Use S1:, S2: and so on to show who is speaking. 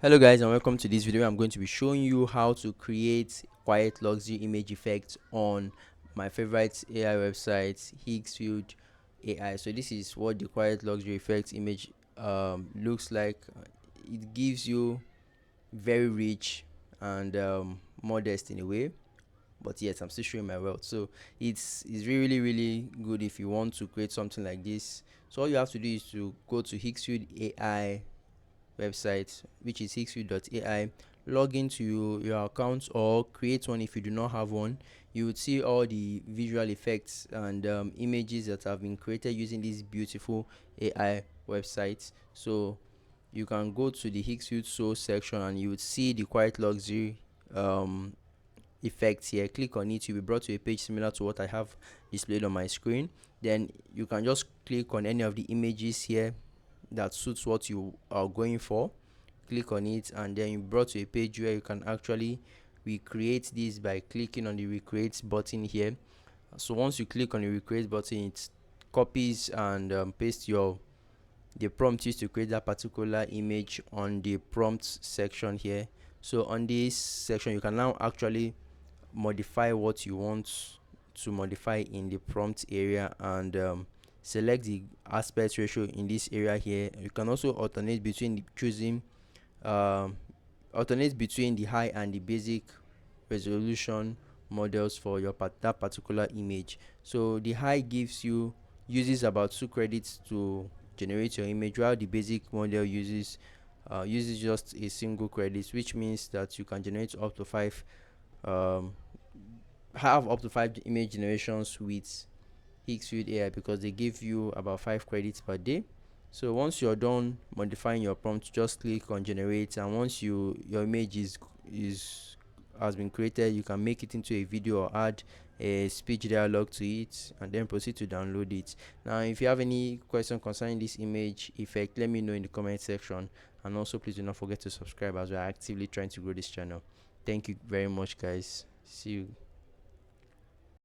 S1: Hello guys, and welcome to this video. I'm going to be showing you how to create quiet luxury image effects on my favorite AI website, Higgsfield AI. So this is what the quiet luxury effects image looks like. It gives you very rich and modest in a way, but yes, I'm still showing my wealth. So it's really good if you want to create something like this. So all you have to do is to go to Higgsfield AI website, which is higgsfield.ai. Log into your account or create one if you do not have one. You would see all the visual effects and images that have been created using this beautiful AI website. So you can go to the Higgsfield source section and you would see the quiet luxury um, effects here. Click on it, you'll be brought to a page similar to what I have displayed on my screen. Then you can just click on any of the images here that suits what you are going for. Click on it and then you're brought to a page where you can actually recreate this by clicking on the recreate button here. So once you click on the recreate button, it copies and pastes the prompt used to create that particular image on the prompt section here. So on this section you can now actually modify what you want to modify in the prompt area and select the aspect ratio in this area here. You can also choosing um, alternate between the high and the basic resolution models for that particular image. So the high uses about 2 credits to generate your image, while the basic model uses just a single credit, which means that you can generate up to um, up to 5 image generations with Higgsfield AI, because they give you about 5 credits per day. So once you're done modifying your prompt, just click on generate, and once your image is has been created, you can make it into a video or add a speech dialogue to it and then proceed to download it. Now if you have any question concerning this image effect, let me know in the comment section, and also please do not forget to subscribe as we are actively trying to grow this channel. Thank you very much guys. See you.